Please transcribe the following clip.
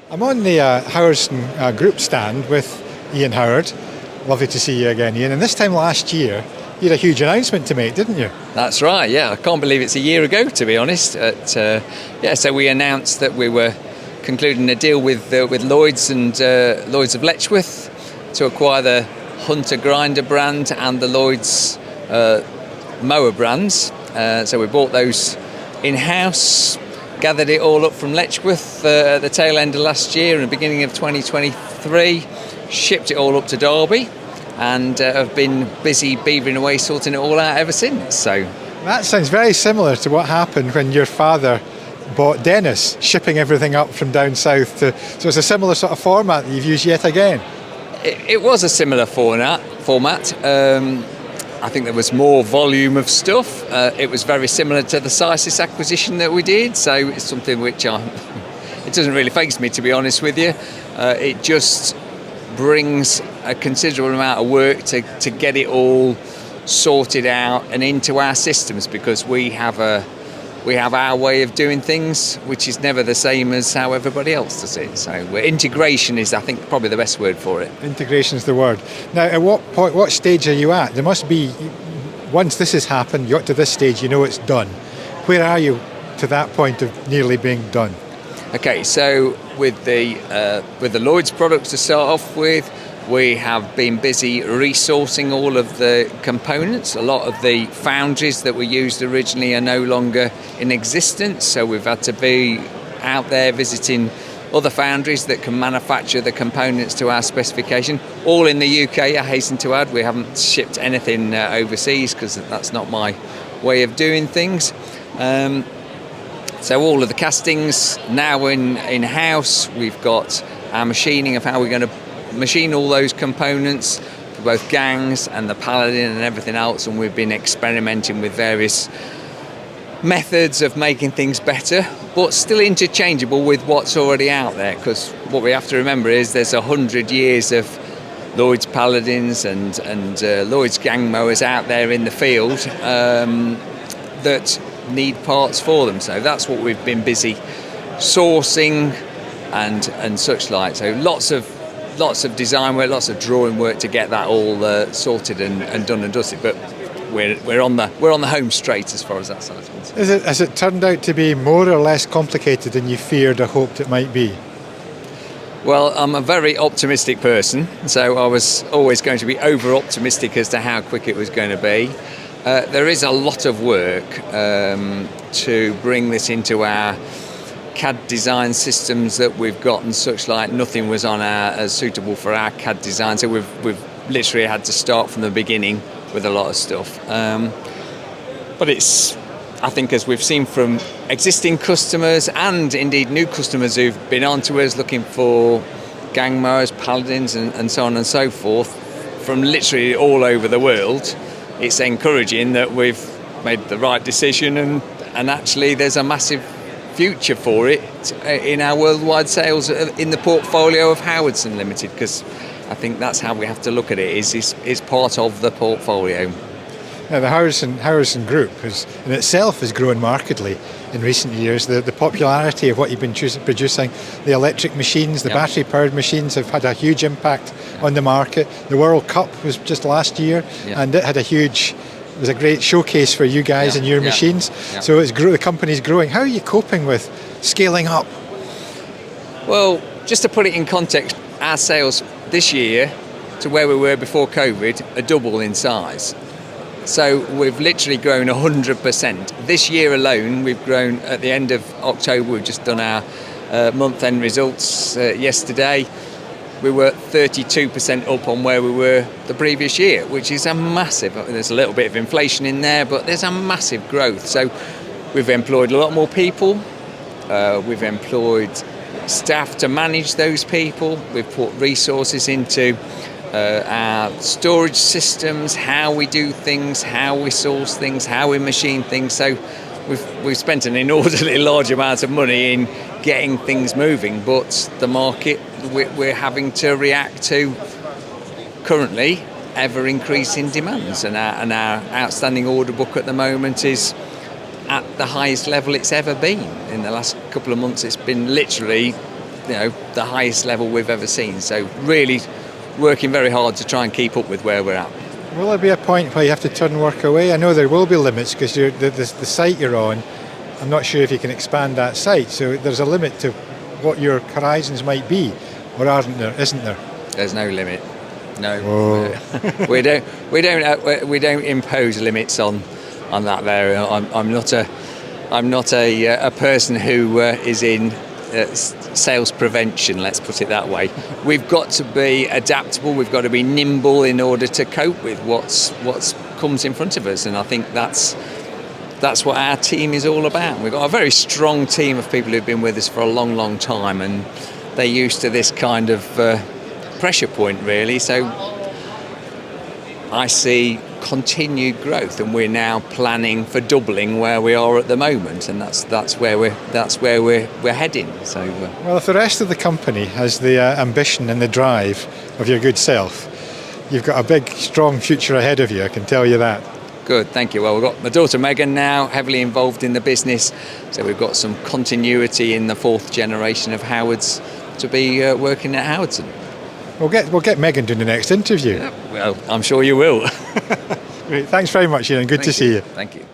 I'm on the Howardson Group stand with Ian Howard. Lovely to see you again, Ian. And this time last year, you had a huge announcement to make, didn't you? That's right, yeah. I can't believe it's a year ago, to be honest. So we announced that we were concluding a deal with Lloyds and Lloyds of Letchworth to acquire the Hunter Grinder brand and the Lloyds Mower brands. So we bought those in-house, gathered it all up from Letchworth at the tail end of last year and the beginning of 2023, shipped it all up to Derby, and have been busy beavering away sorting it all out ever since. So that sounds very similar to what happened when your father bought Dennis, shipping everything up from down south so it's a similar sort of format that you've used yet again. It was a similar format. I think there was more volume of stuff. It was very similar to the Sysis acquisition that we did, so it's something which it doesn't really faze me, to be honest with you. It just brings a considerable amount of work to get it all sorted out and into our systems, because we have our way of doing things, which is never the same as how everybody else does it. So integration is, I think, probably the best word for it. Integration is the word. Now, at what stage are you at? There must be, once this has happened, you're up to this stage, you know it's done. Where are you to that point of nearly being done? Okay, so with the Lloyds products to start off with, we have been busy resourcing all of the components. A lot of the foundries that were used originally are no longer in existence, so we've had to be out there visiting other foundries that can manufacture the components to our specification. All in the UK, I hasten to add. We haven't shipped anything overseas because that's not my way of doing things. So all of the castings now in-house. We've got our machining of how we're going to machine all those components for both gangs and the Paladin and everything else, and we've been experimenting with various methods of making things better, but still interchangeable with what's already out there, because what we have to remember is there's 100 years of Lloyds Paladins and Lloyds gang mowers out there in the field that need parts for them. So that's what we've been busy sourcing and such like. So lots of design work, lots of drawing work to get that all sorted and done and dusted. But we're on the home straight as far as that side is concerned. Has it turned out to be more or less complicated than you feared or hoped it might be? Well, I'm a very optimistic person, so I was always going to be over optimistic as to how quick it was going to be. There is a lot of work to bring this into our CAD design systems that we've got and such like. Nothing was on as suitable for our CAD design, so we've literally had to start from the beginning with a lot of stuff. But it's, I think, as we've seen from existing customers and indeed new customers who've been on to us looking for gang mowers, Paladins and so on and so forth from literally all over the world, it's encouraging that we've made the right decision and actually there's a massive future for it in our worldwide sales in the portfolio of Howardson Limited, because I think that's how we have to look at it, is part of the portfolio. Now, the Howardson Group in itself has grown markedly in recent years. The popularity of what you've been producing, the electric machines, the battery-powered machines have had a huge impact on the market. The World Cup was just last year, and it had it was a great showcase for you guys and your machines. So the company's growing. How are you coping with scaling up? Well, just to put it in context, our sales this year to where we were before COVID are double in size. So we've literally grown 100%. This year alone, we've grown. At the end of October, we've just done our month-end results yesterday. We were 32% up on where we were the previous year, which is a massive. There's a little bit of inflation in there, but there's a massive growth. So we've employed a lot more people. We've employed staff to manage those people. We've put resources into our storage systems, how we do things, how we source things, how we machine things. So we've spent an inordinately large amount of money in getting things moving, but the market we're having to react to currently ever increasing demands, and our outstanding order book at the moment is at the highest level it's ever been. In the last couple of months it's been literally the highest level we've ever seen. So really working very hard to try and keep up with where we're at. Will there be a point where you have to turn work away? I know there will be limits because the site you're on, I'm not sure if you can expand that site. So there's a limit to what your horizons might be, or isn't there? There's no limit. No, we don't impose limits on that there. I'm not a person who is in sales prevention, let's put it that way. We've got to be adaptable, we've got to be nimble in order to cope with what's comes in front of us, and I think that's what our team is all about. We've got a very strong team of people who've been with us for a long time, and they're used to this kind of pressure point, really. So I see continued growth, and we're now planning for doubling where we are at the moment, and that's where we're heading. So well, if the rest of the company has the ambition and the drive of your good self, you've got a big strong future ahead of you, I can tell you that. Good, thank you. Well, we've got my daughter Megan now heavily involved in the business, so we've got some continuity in the fourth generation of Howards to be working at Howardson. We'll get Megan doing the next interview. Yeah, well, I'm sure you will. Great. Thanks very much, Ian. Good to see you. Thank you.